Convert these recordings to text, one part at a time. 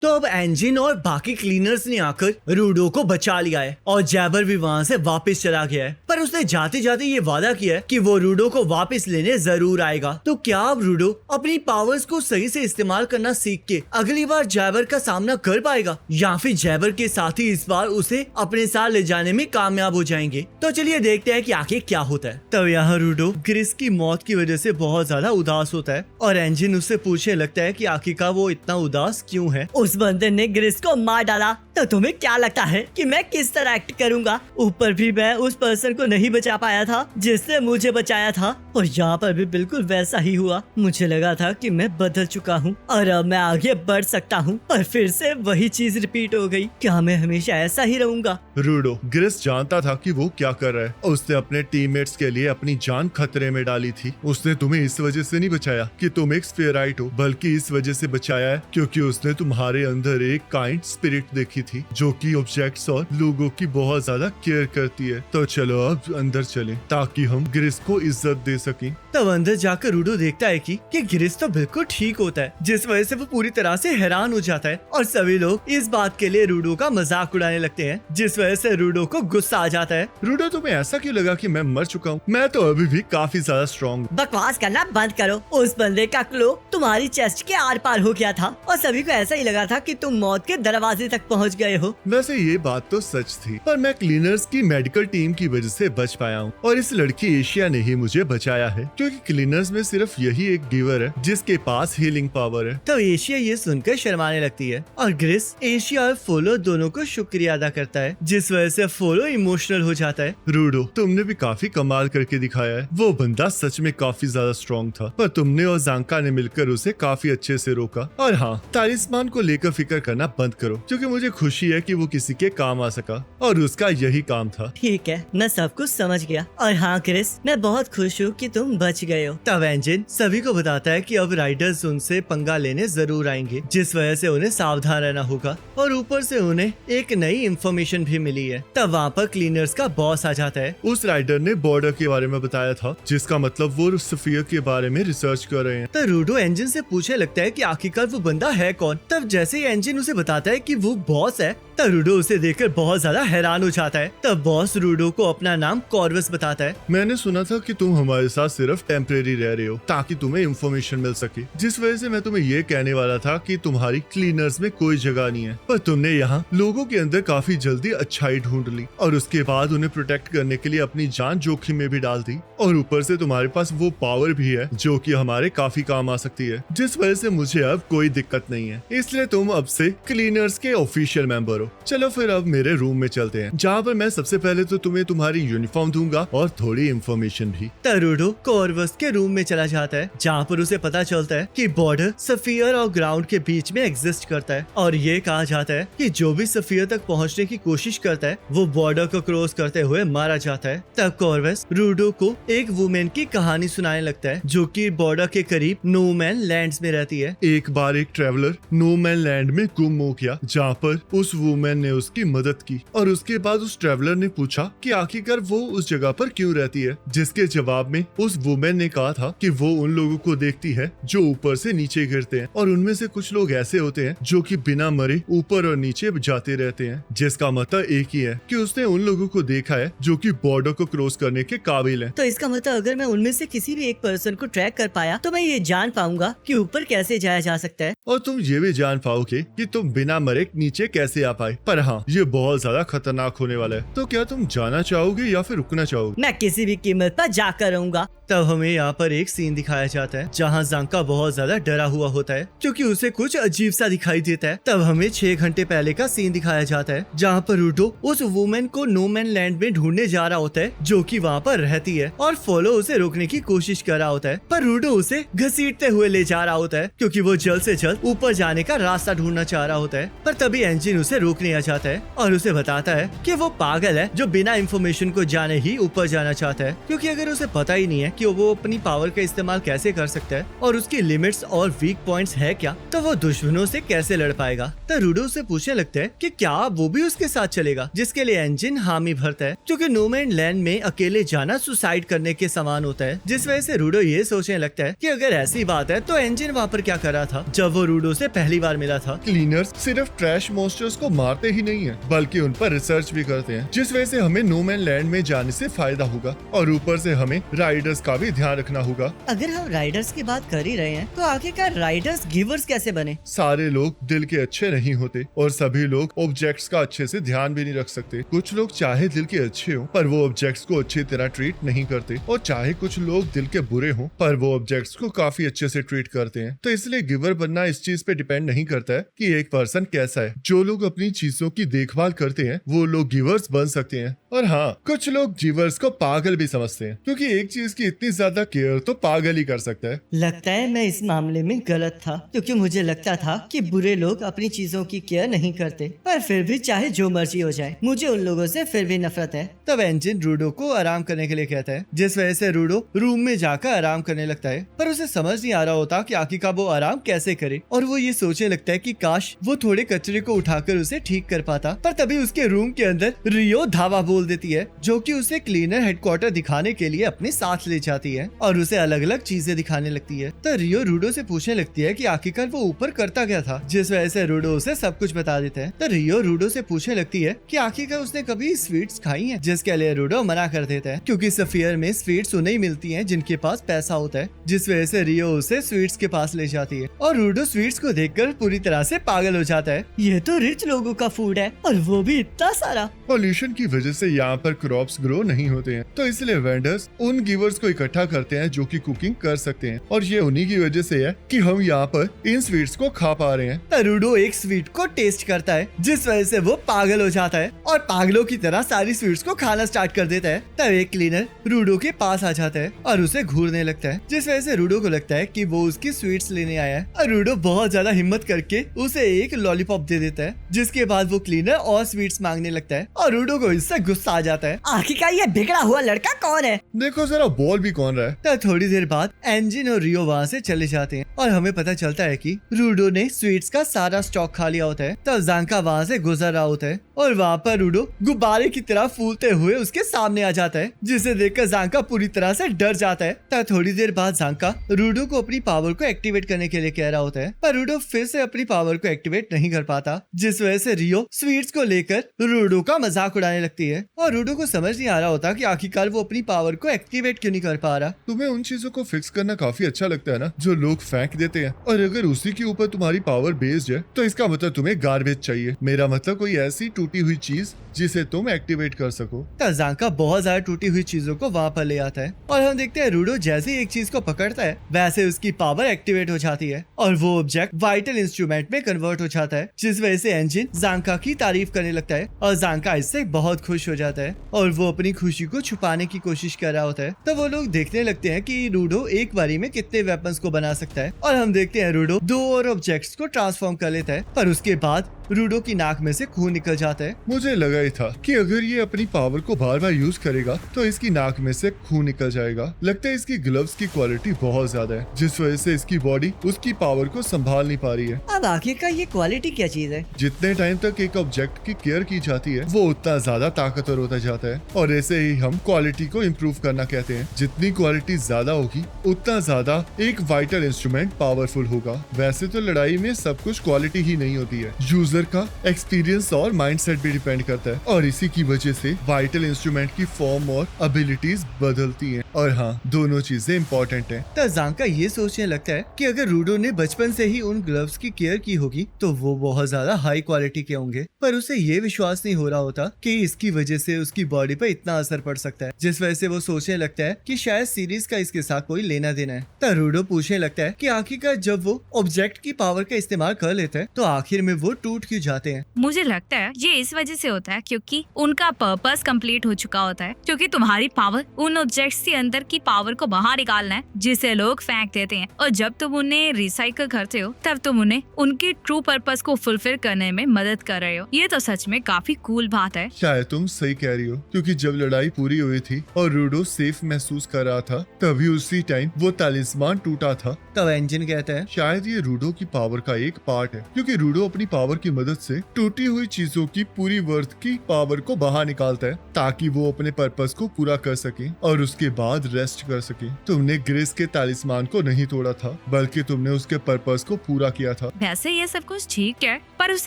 तो अब इंजन और बाकी क्लीनर्स ने आकर रूडो को बचा लिया है और जैबर भी वहाँ से वापस चला गया है। पर उसने जाते जाते ये वादा किया है कि वो रूडो को वापस लेने जरूर आएगा। तो क्या अब रूडो अपनी पावर्स को सही से इस्तेमाल करना सीख के अगली बार जैबर का सामना कर पाएगा, या फिर जैबर के साथ ही इस बार उसे अपने साथ ले जाने में कामयाब हो जाएंगे? तो चलिए देखते हैं कि आखिर क्या होता है। तब यहाँ रूडो ग्रिस की मौत की वजह से बहुत ज्यादा उदास होता है और इंजन उससे पूछने लगता है कि आखिरकार वो इतना उदास क्यों है। उस बंदे ने ग्रिस को मार डाला, तो तुम्हें क्या लगता है कि मैं किस तरह एक्ट करूंगा? ऊपर भी मैं उस पर्सन को नहीं बचा पाया था जिसने मुझे बचाया था, और यहाँ पर भी बिल्कुल वैसा ही हुआ। मुझे लगा था कि मैं बदल चुका हूँ और अब मैं आगे बढ़ सकता हूँ, पर फिर से वही चीज रिपीट हो गई। क्या मैं हमेशा ऐसा ही रहूंगा? रूडो ग्रिस जानता था कि वो क्या कर रहा है। उसने अपने टीममेट्स के लिए अपनी जान खतरे में डाली थी। उसने तुम्हें इस वजह से नहीं बचाया कि तुम एक स्फेराइट हो, बल्कि इस वजह से बचाया है क्योंकि उसने तुम्हारे अंदर एक काइंड स्पिरिट देखी थी जो कि ऑब्जेक्ट्स और लोगों की बहुत ज्यादा केयर करती है। तो चलो अब अंदर चलें ताकि हम ग्रिस को इज्जत दे सकें। तब अंदर जाकर रूडो देखता है कि ग्रिस तो बिल्कुल ठीक होता है, जिस वजह से वो पूरी तरह से हैरान हो जाता है और सभी लोग इस बात के लिए रूडो का मजाक उड़ाने लगते हैं, जिस वजह से रूडो को गुस्सा आ जाता है। रूडो तुम्हें ऐसा क्यों लगा कि मैं मर चुका हूँ? मैं तो अभी भी काफी ज्यादा स्ट्रॉन्ग। बकवास करना बंद करो। उस बंदे का क्लो तुम्हारी चेस्ट के आर पार हो गया था और सभी को ऐसा ही लगा था कि तुम मौत के दरवाजे तक पहुंच गए हो। वैसे ये बात तो सच थी, पर मैं क्लीनर्स की मेडिकल टीम की वजह से बच पाया हूँ और इस लड़की एशिया ने ही मुझे बचाया है, क्योंकि क्लीनर्स में सिर्फ यही एक गिवर है जिसके पास हीलिंग पावर है। तो एशिया ये सुनकर शर्माने लगती है और ग्रिस एशिया और फोलो दोनों को शुक्रिया अदा करता है, जिस वजह से फोलो इमोशनल हो जाता है। रूडो तुमने भी काफी कमाल करके दिखाया है। वो बंदा सच में काफी ज्यादा स्ट्रॉन्ग था, पर तुमने और जांका ने मिलकर उसे काफी अच्छे से रोका। और हाँ, तालिस्मान को लेकर फिक्र करना बंद करो, क्योंकि मुझे खुशी है कि वो किसी के काम आ सका और उसका यही काम था। ठीक है, मैं सब कुछ समझ गया। और हाँ क्रिस, मैं बहुत खुश हूँ कि तुम बच गए हो। तब इंजन सभी को बताता है कि अब राइडर्स उनसे पंगा लेने जरूर आएंगे, जिस वजह से उन्हें सावधान रहना होगा और ऊपर से उन्हें एक नई इंफॉर्मेशन भी मिली है। तब वहाँ पर क्लीनर्स का बॉस आ जाता है। उस राइडर ने बॉर्डर के बारे में बताया था, जिसका मतलब वो सफियर के बारे में रिसर्च कर रहे हैं। तो रूडो इंजन से पूछने लगता है कि आखिरकार वो बंदा है कौन। तब जैसे ही इंजन उसे बताता है कि वो बॉस है, तब रूडो उसे देखकर बहुत ज्यादा हैरान हो जाता है। तब बॉस रूडो को अपना नाम कॉर्वस बताता है। मैंने सुना था कि तुम हमारे साथ सिर्फ टेम्परेरी रह रहे हो ताकि तुम्हें इंफॉर्मेशन मिल सके, जिस वजह से मैं तुम्हें ये कहने वाला था कि तुम्हारी क्लीनर्स में कोई जगह नहीं है, पर तुमने यहाँ लोगों के अंदर काफी जल्दी अच्छाई ढूंढ ली और उसके बाद उन्हें प्रोटेक्ट करने के लिए अपनी जान जोखिम में भी डाल दी। और ऊपर से तुम्हारे पास वो पावर भी है जो कि हमारे काफी काम आ सकती है, जिस वजह से मुझे अब कोई दिक्कत नहीं है। इसलिए तुम अब से क्लीनर्स के ऑफिशियल मेंबर हो। चलो फिर अब मेरे रूम में चलते हैं, जहाँ पर मैं सबसे पहले तो तुम्हें तुम्हारी यूनिफॉर्म दूंगा और थोड़ी इंफॉर्मेशन भी। रूडो कॉर्वस के रूम में चला जाता है, जहाँ पर उसे पता चलता है कि बॉर्डर सफियर और ग्राउंड के बीच में एग्जिस्ट करता है और ये कहा जाता है कि जो भी सफियर तक पहुँचने की कोशिश करता है वो बॉर्डर को क्रॉस करते हुए मारा जाता है। तब कॉर्वस रूडो को एक वुमेन की कहानी सुनाने लगता है जो कि बॉर्डर के करीब नो मैन लैंड्स में रहती है। एक बार एक ट्रेवलर नो मैन लैंड में गुम हो गया, जहाँ पर उस वुमेन ने उसकी मदद की और उसके बाद उस ट्रेवलर ने पूछा कि आखिरकार वो उस जगह पर क्यों रहती है, जिसके जवाब में उस वुमेन ने कहा था कि वो उन लोगों को देखती है जो ऊपर से नीचे गिरते हैं और उनमें से कुछ लोग ऐसे होते हैं जो कि बिना मरे ऊपर और नीचे जाते रहते हैं, जिसका मतलब एक ही है कि उसने उन लोगों को देखा है जो कि बॉर्डर को क्रॉस करने के काबिल है। तो इसका मतलब अगर मैं उनमें से किसी भी एक पर्सन को ट्रैक कर पाया तो मैं ये जान पाऊंगा कि ऊपर कैसे जाया जा सकता है, और तुम ये भी जान पाओगे कि तुम बिना मरे नीचे कैसे आ पाए। पर हाँ, ये बहुत ज्यादा खतरनाक होने वाला है। तो क्या तुम जाना चाहोगे या फिर रुकना चाहोगे? मैं किसी भी कीमत पर जाकर रहूंगा। तब हमें यहाँ पर एक सीन दिखाया जाता है जहाँ जांका बहुत ज्यादा डरा हुआ होता है क्योंकि उसे कुछ अजीब सा दिखाई देता है। तब हमें 6 घंटे पहले का सीन दिखाया जाता है जहाँ पर रूडो उस वुमेन को नो मैन लैंड में ढूंढने जा रहा होता है जो कि वहाँ पर रहती है और फॉलो उसे रोकने की कोशिश कर रहा होता है, पर रूडो उसे घसीटते हुए ले जा रहा होता है क्योंकि वो जल्द से जल्द ऊपर जाने का रास्ता ढूंढना चाह रहा होता है। पर तभी इंजन एंजिन उसे रोकने आ जाता है और उसे बताता है कि वो पागल है जो बिना इंफॉर्मेशन को जाने ही ऊपर जाना चाहता है, क्योंकि अगर उसे पता ही नहीं है कि वो अपनी पावर का इस्तेमाल कैसे कर सकता है और उसकी लिमिट्स और वीक पॉइंट्स है क्या, तो वो दुश्मनों से कैसे लड़ पाएगा। तो रूडो उसे पूछने लगता है कि क्या वो भी उसके साथ चलेगा, जिसके लिए एंजिन हामी भरता है, क्योंकि नो मैन लैंड में अकेले जाना सुसाइड करने के समान होता है। जिस वजह से रूडो ये सोचने लगता है कि अगर ऐसी बात है तो एंजिन वहाँ पर क्या कर रहा था जब वो रूडो से पहली बार मिला था। क्लीनर्स सिर्फ ट्रैश मॉन्स्टर्स को मारते ही नहीं है, बल्कि उन पर रिसर्च भी करते हैं, जिस वजह से हमें नो मैन लैंड में जाने से फायदा होगा और ऊपर से हमें राइडर्स का भी ध्यान रखना होगा। अगर हम राइडर्स की बात कर ही रहे हैं तो आखिरकार राइडर्स गिवर्स कैसे बने? सारे लोग दिल के अच्छे नहीं होते और सभी लोग ऑब्जेक्ट्स का अच्छे से ध्यान भी नहीं रख सकते। कुछ लोग चाहे दिल के अच्छे हों पर वो ऑब्जेक्ट्स को अच्छी तरह ट्रीट नहीं करते, और चाहे कुछ लोग दिल के बुरे हों पर वो ऑब्जेक्ट्स को काफी अच्छे से ट्रीट करते हैं। तो इसलिए गिवर बनना इस चीज पे डिपेंड नहीं करता है कि एक पर्सन कैसा है। जो लोग अपनी चीजों की देखभाल करते हैं वो लोग गिवर्स बन सकते हैं। और हाँ, कुछ लोग गिवर्स को पागल भी समझते हैं, क्योंकि एक चीज की इतनी ज्यादा केयर तो पागल ही कर सकता है। लगता है मैं इस मामले में गलत था, क्योंकि मुझे लगता था कि बुरे लोग अपनी चीजों की केयर नहीं करते, पर फिर भी चाहे जो मर्जी हो जाए मुझे उन लोगों से फिर भी नफरत है। तब एंजिन रूडो को आराम करने के लिए कहता है, जिस वजह से रूडो रूम में जाकर आराम करने लगता है, पर उसे समझ नहीं आ रहा होता कि आखिरकार वो आराम कैसे करे, और वो ये सोचने लगता है कि काश वो थोड़े कचरे को उठाकर उसे ठीक कर पाता। पर तभी उसके रूम के अंदर रियो धावा बोल देती है, जो कि उसे क्लीनर हेडक्वार्टर दिखाने के लिए अपने साथ ले जाती है और उसे अलग अलग चीजें दिखाने लगती है। तो रियो रूडो से पूछने लगती है कि आखिरकार वो ऊपर करता क्या था, जिस वजह से रूडो उसे सब कुछ बता देता है। तो रियो रूडो से पूछने लगती है कि आखिरकार उसने कभी स्वीट्स खाई हैं, जिसके लिए रूडो मना कर देता है, क्योंकि सफियर में स्वीट्स उन्हें मिलती हैं जिनके पास पैसा होता है। जिस वजह से रियो उसे स्वीट्स के पास ले जाती है और रूडो स्वीट्स को देखकर पूरी तरह से पागल हो जाता है। ये तो रिच लोगों का फूड है, और वो भी इतना सारा। पॉल्यूशन की वजह से यहाँ पर क्रॉप्स ग्रो नहीं होते हैं, तो इसलिए वेंडर्स उन गिवर्स को इकट्ठा करते हैं जो कि कुकिंग कर सकते हैं, और ये उन्हीं की वजह से है कि हम यहाँ पर इन स्वीट्स को खा पा रहे हैं। तो रूडो एक स्वीट को टेस्ट करता है, जिस वजह से वो पागल हो जाता है और पागलों की तरह सारी स्वीट्स को खाना स्टार्ट कर देता है। तब एक क्लीनर रूडो के पास आ जाता है और उसे घूरने लगता है, जिस वजह से रूडो को लगता है कि वो उसकी स्वीट्स लेने आया है, और रूडो बहुत ज्यादा हिम्मत करके उसे एक लॉलीपॉप दे देता है, जिसके बाद वो क्लीनर और स्वीट्स मांगने लगता है और रूडो को इससे गुस्सा आ जाता है। आखिरकार ये बिगड़ा हुआ लड़का कौन है? देखो जरा बॉल भी कौन रहा है। तब थोड़ी देर बाद एंजिन और रियो वहाँ से चले जाते हैं और हमें पता चलता है कि रूडो ने स्वीट्स का सारा स्टॉक खा लिया होता है। तब जांका वहाँ से गुजर रहा होता है और वहाँ पर रूडो गुब्बारे की तरह फूलते हुए उसके सामने आ जाता है, जिसे देखकर जांका पूरी तरह से डर जाता है। तब थोड़ी देर बाद जांका रूडो को अपनी पावर को एक्टिवेट करने के लिए कह रहा होता है, पर रूडो फिर से अपनी पावर को एक्टिवेट नहीं कर पाता, जिस वजह से रियो स्वीट्स को लेकर रूडो का मजाक उड़ाने लगती है और रूडो को समझ नहीं आ रहा होता कि आखिरकार वो अपनी पावर को एक्टिवेट क्यों नहीं कर पा रहा। तुम्हें उन चीजों को फिक्स करना काफी अच्छा लगता है ना, जो लोग फेंक देते हैं, और अगर उसी के ऊपर तुम्हारी पावर बेस्ड है तो इसका मतलब तुम्हें गार्बेज चाहिए। मेरा मतलब कोई ऐसी टूटी हुई चीज जिसे तुम एक्टिवेट कर सको। जांका बहुत ज्यादा टूटी हुई चीजों को वहाँ पर ले आता है और हम देखते हैं रूडो जैसे ही एक चीज को पकड़ता है वैसे उसकी पावर एक्टिवेट हो जाती है और वो ऑब्जेक्ट वाइटल इंस्ट्रूमेंट में कन्वर्ट हो जाता है, जिस वजह से एंजिन जांका की तारीफ करने लगता है और जांका इससे बहुत खुश हो जाता है और वो अपनी खुशी को छुपाने की कोशिश कर रहा होता है। तो वो लोग देखने लगते हैं कि रूडो एक बारी में कितने वेपन्स को बना सकता है और हम देखते हैं रूडो 2 और ऑब्जेक्ट्स को ट्रांसफॉर्म कर लेता है, पर उसके बाद रूडो की नाक में से खून निकल जाता है। मुझे लगा ही था कि अगर ये अपनी पावर को बार बार यूज करेगा तो इसकी नाक में से खून निकल जाएगा। लगता है इसकी ग्लव्स की क्वालिटी बहुत ज्यादा है, जिस वजह से इसकी बॉडी उसकी पावर को संभाल नहीं पा रही है। अब आखिरकार ये क्वालिटी क्या चीज है? जितने टाइम तक एक ऑब्जेक्ट की केयर की जाती है वो उतना ज्यादा ताकतवर होता जाता है, और ऐसे ही हम क्वालिटी को इम्प्रूव करना कहते हैं। जितनी क्वालिटी ज्यादा होगी उतना ज्यादा एक वाइटल इंस्ट्रूमेंट पावरफुल होगा। वैसे तो लड़ाई में सब कुछ क्वालिटी ही नहीं होती है, यूजर का एक्सपीरियंस और माइंडसेट भी डिपेंड करता है, और इसी की वजह से वाइटल इंस्ट्रूमेंट की फॉर्म और एबिलिटीज बदलती हैं। और हाँ, दोनों चीजें इम्पोर्टेंट हैं। तो जांका ये सोचने लगता है कि अगर रूडो ने बचपन से ही उन ग्लव्स की केयर की होगी तो वो बहुत ज्यादा हाई क्वालिटी के होंगे, पर उसे ये विश्वास नहीं हो रहा होता कि इसकी वजह से उसकी बॉडी पर इतना असर पड़ सकता है, जिस वजह से वो सोचने लगता है कि शायद सीरीज का इसके साथ कोई लेना देना है। तो रूडो पूछने लगता है कि आखिरकार जब वो ऑब्जेक्ट की पावर का इस्तेमाल कर लेते हैं तो आखिर में वो टूट क्यों जाते हैं। मुझे लगता है ये इस वजह से होता है क्योंकि उनका पर्पस कंप्लीट हो चुका होता है, क्योंकि तुम्हारी पावर उन ऑब्जेक्ट्स की अंदर की पावर को बाहर निकालना है जिसे लोग फेंक देते हैं, और जब तुम उन्हें रिसाइकल करते हो तब तुम उन्हें उनके ट्रू पर्पस को फुलफिल करने में मदद कर रहे हो। ये तो सच में काफी कूल बात है। शायद तुम सही कह रही हो, क्योंकि जब लड़ाई पूरी हुई थी और रूडो सेफ महसूस कर रहा था तभी उसी टाइम वो तालिस्मान टूटा था। तब एंजन कहता है शायद ये रूडो की पावर का एक पार्ट है, क्योंकि रूडो अपनी पावर की मदद से टूटी हुई चीजों की पूरी वर्थ की पावर को बाहर निकालता है ताकि वो अपने पर्पस को पूरा कर सके और उसके बाद रेस्ट कर सके। तुमने ग्रेस के तालिस्मान को नहीं तोड़ा था, बल्कि तुमने उसके पर्पस को पूरा किया था। वैसे ये सब कुछ ठीक है, पर उस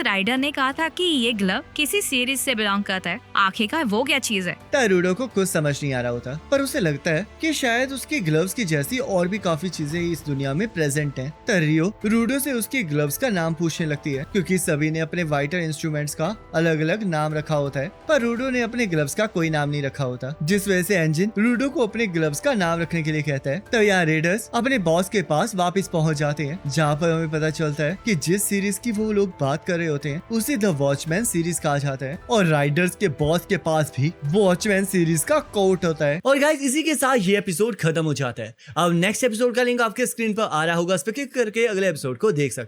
राइडर ने कहा था कि ये ग्लव किसी सीरीज से बिलोंग करता है। आखिरकार वो क्या चीज है? तब रूडो को कुछ समझ नहीं आ रहा होता, पर उसे लगता है कि शायद उसके ग्लव्स की जैसी और भी काफी चीजें इस दुनिया में प्रेजेंट हैं। तब रियो रूडो से उसके ग्लव्स का नाम पूछने लगती है, क्योंकि सभी ने अपने वाइटल इंस्ट्रूमेंट्स का अलग अलग नाम रखा होता है, पर रूडो ने अपने ग्लव्स का कोई नाम नहीं रखा होता, जिस वजह से एंजिन रूडो को अपने ग्लव्स का नाम रखने के लिए कहता है। तो यहाँ रेडर्स अपने बॉस के पास वापस पहुंच जाते हैं, जहाँ पर हमें पता चलता है कि जिस सीरीज की वो लोग बात कर रहे होते हैं उसे द वॉचमैन सीरीज कहा जाता है, और राइडर्स के बॉस के पास भी वॉचमैन सीरीज का कोट होता है। और गाइस इसी के साथ ये एपिसोड खत्म हो जाता है। अब नेक्स्ट एपिसोड का लिंक आपके स्क्रीन पर आ रहा होगा, उस पर क्लिक करके अगले एपिसोड को देख सकते हैं।